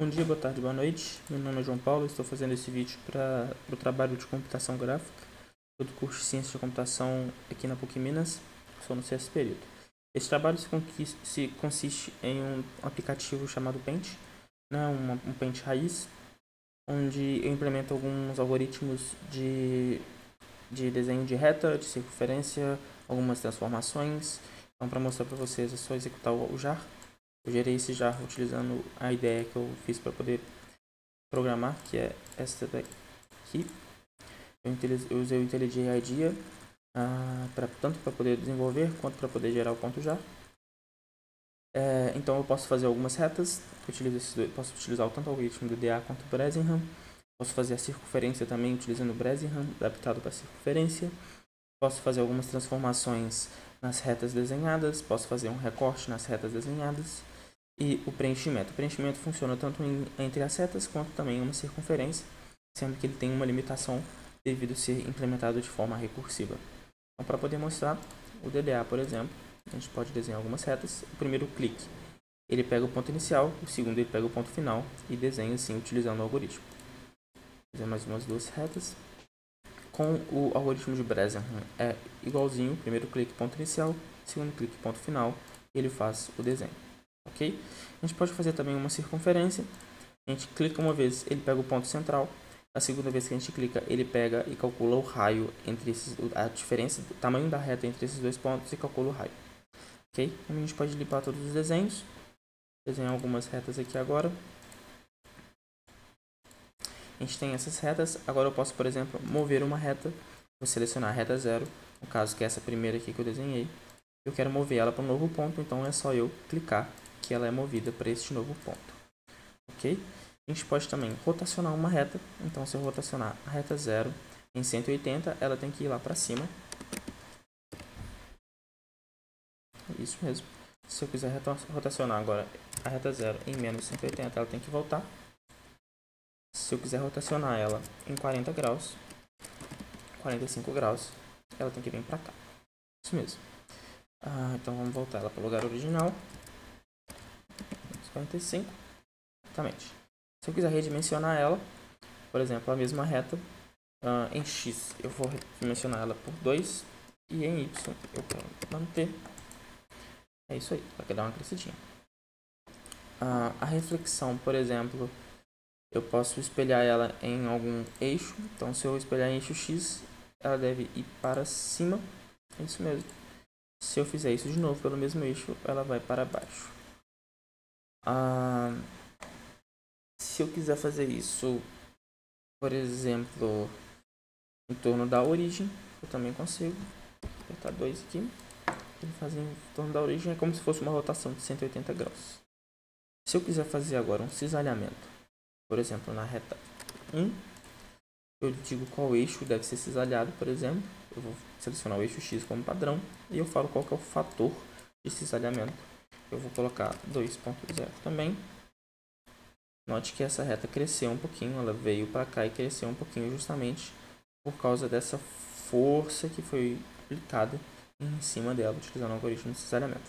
Bom dia, boa tarde, boa noite. Meu nome é João Paulo, estou fazendo esse vídeo para o trabalho de computação gráfica do curso de Ciência de Computação aqui na PUC Minas, sou no sexto período. Esse trabalho consiste em um aplicativo chamado Paint, né, um Paint raiz, onde eu implemento alguns algoritmos de desenho de reta, de circunferência, algumas transformações. Então, para mostrar para vocês, é só executar o jar. Eu gerei esse jar utilizando a ideia que eu fiz para poder programar, que é esta daqui. Eu usei o IntelliJ IDEA tanto para poder desenvolver quanto para poder gerar o ponto jar. Então eu posso fazer algumas retas, posso utilizar tanto o algoritmo do DA quanto o Bresenham. Posso fazer a circunferência também utilizando o Bresenham, adaptado para circunferência. Posso fazer algumas transformações nas retas desenhadas, posso fazer um recorte nas retas desenhadas. E o preenchimento. O preenchimento funciona tanto entre as retas quanto também em uma circunferência, sendo que ele tem uma limitação devido a ser implementado de forma recursiva. Então, para poder mostrar o DDA, por exemplo, a gente pode desenhar algumas retas. O primeiro clique, ele pega o ponto inicial, o segundo ele pega o ponto final e desenha assim utilizando o algoritmo. Vou fazer mais umas duas retas. Com o algoritmo de Bresenham é igualzinho, primeiro clique ponto inicial, segundo clique ponto final, e ele faz o desenho. Ok? A gente pode fazer também uma circunferência. A gente clica uma vez, ele pega o ponto central. A segunda vez que a gente clica, ele pega e calcula o raio entre a diferença do tamanho da reta entre esses dois pontos e calcula o raio. Ok? A gente pode limpar todos os desenhos. Desenhar algumas retas aqui agora. A gente tem essas retas. Agora eu posso, por exemplo, mover uma reta. Vou selecionar a reta 0, no caso que é essa primeira aqui que eu desenhei. Eu quero mover ela para um novo ponto, então é só eu clicar que ela é movida para este novo ponto. Ok? A gente pode também rotacionar uma reta. Então, se eu rotacionar a reta 0 em 180, ela tem que ir lá para cima. Isso mesmo. Se eu quiser rotacionar agora a reta 0 em menos 180, ela tem que voltar. Se eu quiser rotacionar ela em 40 graus, 45 graus, ela tem que vir para cá. Isso mesmo. Então, vamos voltar ela para o lugar original. 45. Exatamente. Se eu quiser redimensionar ela, por exemplo, a mesma reta, em X eu vou redimensionar ela por 2 e em Y eu quero manter. É isso aí, para dar uma crescidinha. A reflexão, por exemplo, eu posso espelhar ela em algum eixo. Então, se eu espelhar em eixo X, ela deve ir para cima. É isso mesmo. Se eu fizer isso de novo pelo mesmo eixo, ela vai para baixo. Se eu quiser fazer isso, por exemplo, em torno da origem, eu também consigo. Apertar 2 aqui. Ele faz em torno da origem, é como se fosse uma rotação de 180 graus. Se eu quiser fazer agora um cisalhamento, por exemplo, na reta 1, eu digo qual eixo deve ser cisalhado, por exemplo. Eu vou selecionar o eixo X como padrão e eu falo qual que é o fator de cisalhamento. Eu vou colocar 2.0 também. Note que essa reta cresceu um pouquinho, ela veio para cá e cresceu um pouquinho justamente por causa dessa força que foi aplicada em cima dela, utilizando o algoritmo de cisalhamento.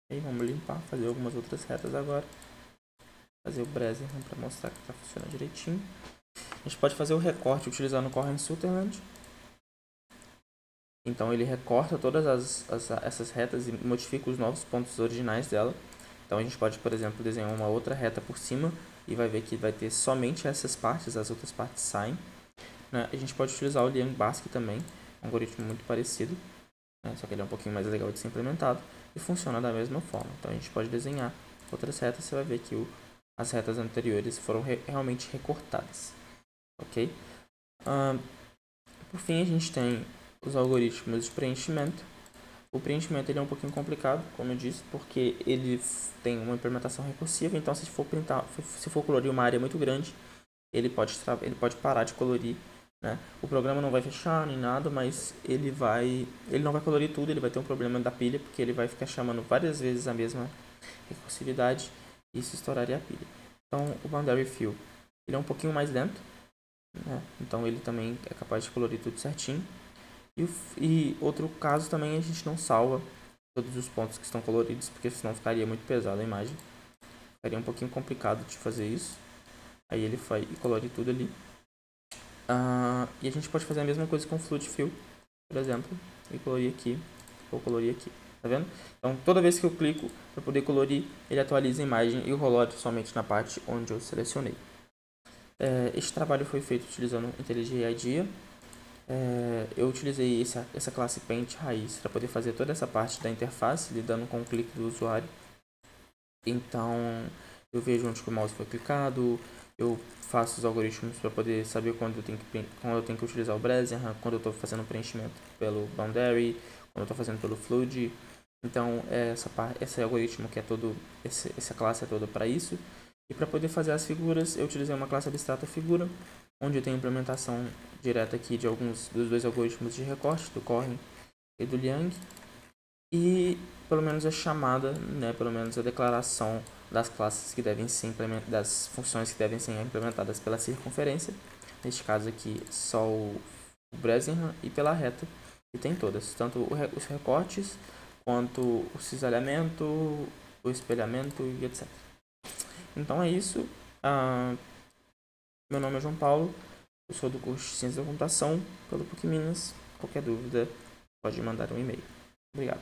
E aí vamos limpar, fazer algumas outras retas agora. Fazer o Bresenham para mostrar que está funcionando direitinho. A gente pode fazer o recorte utilizando o Cohen-Sutherland. Então ele recorta todas essas retas e modifica os novos pontos originais dela. Então a gente pode, por exemplo, desenhar uma outra reta por cima e vai ver que vai ter somente essas partes, as outras partes saem. A gente pode utilizar o LiangBasket também, um algoritmo muito parecido, só que ele é um pouquinho mais legal de ser implementado e funciona da mesma forma. Então a gente pode desenhar outras retas, você vai ver que as retas anteriores foram realmente recortadas. Ok? Por fim, a gente tem os algoritmos de preenchimento. O preenchimento ele é um pouquinho complicado, como eu disse, porque ele tem uma implementação recursiva. Então, se for colorir uma área muito grande, ele pode parar de colorir, né? O programa não vai fechar nem nada, mas ele não vai colorir tudo. Ele vai ter um problema da pilha, porque ele vai ficar chamando várias vezes a mesma recursividade e isso estouraria a pilha. Então, o Boundary Fill ele é um pouquinho mais lento, né? Então, ele também é capaz de colorir tudo certinho. E outro caso também, a gente não salva todos os pontos que estão coloridos, porque senão ficaria muito pesado a imagem. Ficaria um pouquinho complicado de fazer isso. Aí ele vai e colore tudo ali. E a gente pode fazer a mesma coisa com o Fluid Fill, por exemplo, e colorir aqui, ou colorir aqui, tá vendo? Então toda vez que eu clico para poder colorir, ele atualiza a imagem e o rollout somente na parte onde eu selecionei. Este trabalho foi feito utilizando IntelliJ IDEA. Eu utilizei essa classe Paint raiz para poder fazer toda essa parte da interface, lidando com o clique do usuário. Então, eu vejo onde que o mouse foi clicado, eu faço os algoritmos para poder saber quando eu tenho que utilizar o Brezham, quando eu estou fazendo o preenchimento pelo Boundary, quando eu estou fazendo pelo Fluid. Então, esse algoritmo que é todo, essa classe é toda para isso. E para poder fazer as figuras, eu utilizei uma classe abstrata figura, onde eu tenho implementação direta aqui de alguns dos dois algoritmos de recorte, do Corrin e do Liang. E pelo menos a chamada, né, pelo menos a declaração das classes que devem ser das funções que devem ser implementadas pela circunferência, neste caso aqui só o Brezham, e pela reta, que tem todas, tanto os recortes quanto o cisalhamento, o espelhamento e etc. Então é isso. Meu nome é João Paulo, eu sou do curso de Ciência da Computação pelo PUC Minas. Qualquer dúvida pode mandar um e-mail. Obrigado.